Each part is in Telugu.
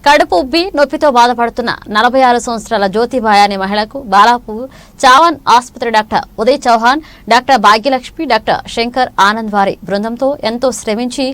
కడుపు ఉబ్బి నొప్పితో బాధపడుతున్న 46 సంవత్సరాల జ్యోతిబాయ్ అనే మహిళకు బాలాపూర్ చావన్ ఆసుపత్రి doctor Uday Chauhan, doctor Bhagyalakshmi, doctor Shankar Anand వారి బృందంతో ఎంతో శ్రమించి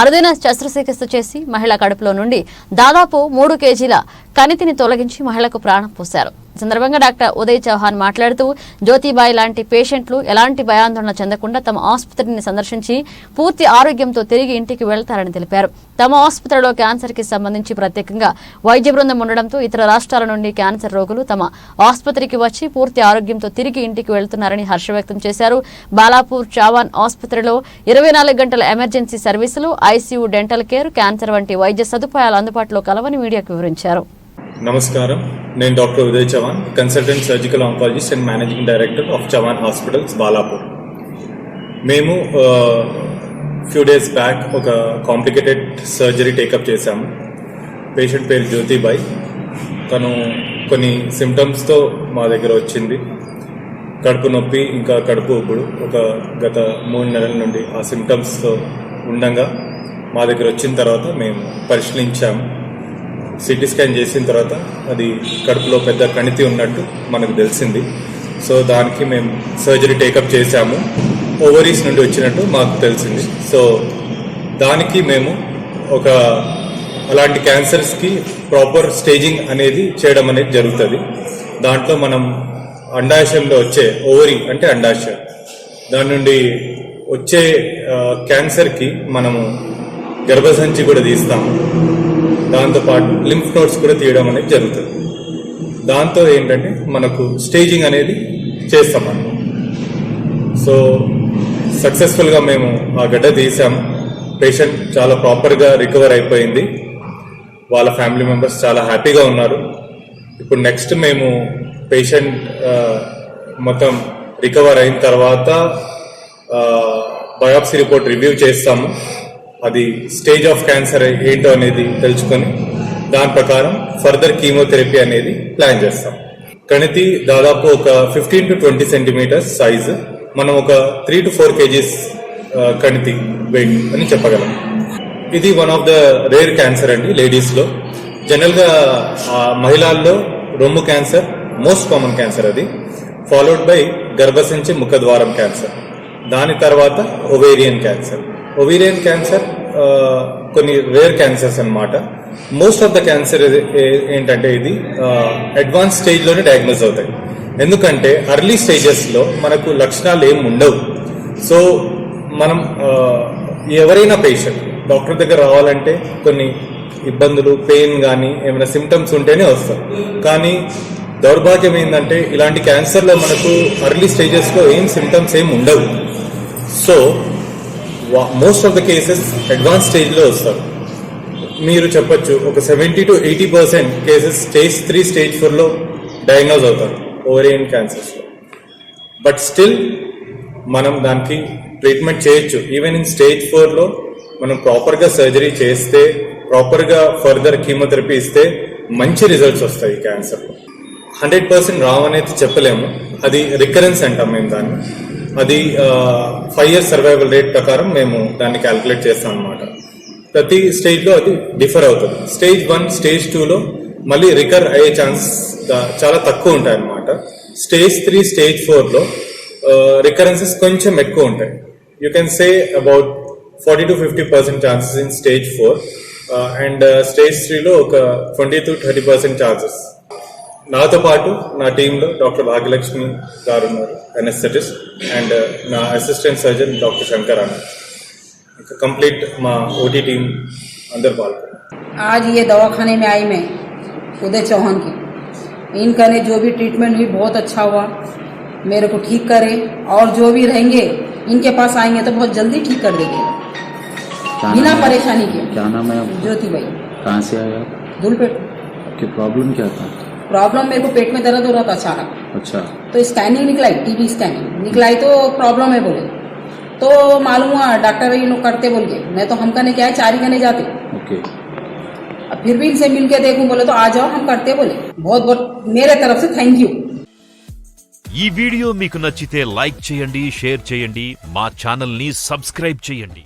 అరుదైన శస్త్రచికిత్స చేసి మహిళ కడుపులో నుండి దాదాపు 3 కేజీల కణితిని తొలగించి మహిళకు ప్రాణం పోశారు. సందర్భంగా డాక్టర్ ఉదయ్ చౌహాన్ మాట్లాడుతూ జ్యోతిబాయ్ లాంటి పేషెంట్లు ఎలాంటి భయాందోళన చెందకుండా తమ ఆసుపత్రిని సందర్శించి పూర్తి ఆరోగ్యంతో తిరిగి ఇంటికి వెళ్తారని తెలిపారు. తమ ఆసుపత్రిలో క్యాన్సర్ కి సంబంధించి ప్రత్యేకంగా వైద్య బృందం ఉండడంతో ఇతర రాష్ట్రాల నుండి క్యాన్సర్ రోగులు తమ ఆసుపత్రికి వచ్చి పూర్తి ఆరోగ్యంతో తిరిగి ఇంటికి వెళ్తున్నారని హర్షం వ్యక్తం చేశారు. బాలాపూర్ చావన్ ఆసుపత్రిలో 24 గంటల ఎమర్జెన్సీ సర్వీసులు, ఐసీయూ, డెంటల్ కేర్, క్యాన్సర్ వంటి వైద్య సదుపాయాలు అందుబాటులో కలవని మీడియాకు వివరించారు. నమస్కారం, నేను doctor Uday Chauhan, consultant surgical oncologist and managing director of Chauhan hospitals Balapur. మేము ఫ్యూ డేస్ బ్యాక్ ఒక కాంప్లికేటెడ్ సర్జరీ టేకప్ చేశాము. పేషెంట్ పేరు జ్యోతిబాయ్. తను కొన్ని సిమ్టమ్స్తో మా దగ్గర వచ్చింది. కడుపు నొప్పి, ఇంకా కడుపు ఉబ్బుడు. గత 3 నెలల నుండి ఆ సిమ్టమ్స్తో ఉండగా మా దగ్గర వచ్చిన తర్వాత మేము పరిశీలించాము. సిటీ స్కాన్ చేసిన తర్వాత అది కడుపులో పెద్ద కణితి ఉన్నట్టు మనకు తెలిసింది. సో దానికి మేము సర్జరీ టేకప్ చేశాము. ఓవరీస్ నుండి వచ్చినట్టు మాకు తెలిసింది. సో దానికి మేము అలాంటి క్యాన్సర్స్కి ప్రాపర్ స్టేజింగ్ అనేది చేయడం అనేది జరుగుతుంది. దాంట్లో మనం అండాశయంలో వచ్చే ఓవరీ అంటే అండాశయం, దాని నుండి వచ్చే క్యాన్సర్కి మనము గర్భసంచి కూడా తీస్తాము. దాంతోపాటు లింఫ్ నోడ్స్ కూడా తీయడం అనేది జరుగుతుంది. దాంతో ఏంటంటే మనకు స్టేజింగ్ అనేది చేస్తామన్నమాట. సో సక్సెస్ఫుల్గా మేము ఆ గడ్డ తీసాము. పేషెంట్ చాలా ప్రాపర్గా రికవర్ అయిపోయింది. వాళ్ళ ఫ్యామిలీ మెంబర్స్ చాలా హ్యాపీగా ఉన్నారు. ఇప్పుడు నెక్స్ట్ మేము పేషెంట్ మొత్తం రికవర్ అయిన తర్వాత బయాప్సీ రిపోర్ట్ రివ్యూ చేస్తాము. అది స్టేజ్ ఆఫ్ క్యాన్సర్ ఏంటో అనేది తెలుసుకొని దాని ప్రకారం ఫర్దర్ కీమోథెరపీ అనేది ప్లాన్ చేస్తాం. కణితి దాదాపు 15 to 20 సెంటీమీటర్స్ సైజు. మనం 3 to 4 కేజీస్ కణితి వెయిట్ అని చెప్పగలం. ఇది one of the rare cancer అండి లేడీస్లో. జనరల్గా మహిళల్లో రొమ్ము క్యాన్సర్ మోస్ట్ కామన్ క్యాన్సర్, అది ఫాలోడ్ బై గర్భసంచి ముఖద్వారం క్యాన్సర్, దాని తర్వాత ఒవేరియన్ క్యాన్సర్. ఒవేరియన్ క్యాన్సర్ కొన్ని రేర్ క్యాన్సర్స్ అన్నమాట. మోస్ట్ ఆఫ్ ద క్యాన్సర్ ఏంటంటే ఇది అడ్వాన్స్ స్టేజ్లోనే డయాగ్నోజ్ అవుతాయి. ఎందుకంటే అర్లీ స్టేజెస్లో మనకు లక్షణాలు ఏమి ఉండవు. సో మనం ఎవరైనా పేషెంట్ డాక్టర్ దగ్గర రావాలంటే కొన్ని ఇబ్బందులు, పెయిన్ కానీ ఏమైనా సిమ్టమ్స్ ఉంటేనే వస్తారు. కానీ దౌర్భాగ్యం ఏంటంటే ఇలాంటి క్యాన్సర్లో మనకు అర్లీ స్టేజెస్లో ఏం సిమ్టమ్స్ ఏమి ఉండవు. So most of the cases advance స్టేజ్లో వస్తారు. మీరు చెప్పొచ్చు 70 to 80% కేసెస్ స్టేజ్ 3, స్టేజ్ 4లో డయాగ్నోజ్ అవుతారు ఓవేరియన్ క్యాన్సర్స్లో. బట్ స్టిల్ మనం దానికి ట్రీట్మెంట్ చేయొచ్చు. ఈవెన్ ఇన్ స్టేజ్ 4లో మనం ప్రాపర్గా సర్జరీ చేస్తే, ప్రాపర్గా ఫర్దర్ కీమోథెరపీ ఇస్తే మంచి రిజల్ట్స్ వస్తాయి. క్యాన్సర్లో 100% రావనేది చెప్పలేము. అది రికరెన్స్ అంటాం మేము దాన్ని. అది 5 years సర్వైవల్ రేట్ ప్రకారం మేము దాన్ని క్యాలిక్యులేట్ చేస్తాం అనమాట. ప్రతి స్టేజ్లో అది డిఫర్ అవుతుంది. స్టేజ్ 1, స్టేజ్ 2లో మళ్ళీ రికర్ అయ్యే ఛాన్స్ చాలా తక్కువ ఉంటాయి అన్నమాట. స్టేజ్ 3, స్టేజ్ 4లో రికరెన్సెస్ కొంచెం ఎక్కువ ఉంటాయి. You can say about 40 to 50% chances in stage 4 and stage 3లో 20 to 30% ఛాన్సెస్. నాతో పాటు నా టీంలో డాక్టర్ భాగ్యలక్ష్మి గారు ఉన్నారు, ఎనస్థెటిస్ట్, అండ్ నా assistant surgeon doctor Shankar Anand. Complete OT team अंदर पालकर आज ये दवाखाने में आई मैं उदय चौहान की, इनका ने जो भी ट्रीटमेंट हुई बहुत अच्छा हुआ. मेरे को ठीक करे और जो भी रहेंगे इनके पास आएंगे तो बहुत जल्दी ठीक कर देंगे बिना परेशानी के. क्या नाम है? ज्योतिबाई. कहाँ से आया? धूलपेट. आपकी प्रॉब्लम क्या था? प्रॉब्लम मेरे को पेट में दर्द हो रहा था अचानक. अच्छा. तो स्कैनिंग निकलाई, टीबी स्कैनिंग निकलाई तो प्रॉब्लम है बोले. तो मालूम हुआ डॉक्टर ये लोग करते बोल के, मैं तो हम करने क्या है 4 ही करने जाते. ओके. अब फिर भी इनसे मिल के देखूं बोले तो आ जाओ हम करते बोले. बहुत बहुत मेरे तरफ से थैंक यू. ఈ వీడియో మీకు నచ్చితే లైక్ చేయండి, షేర్ చేయండి, మా ఛానల్ ని సబ్స్క్రైబ్ చేయండి.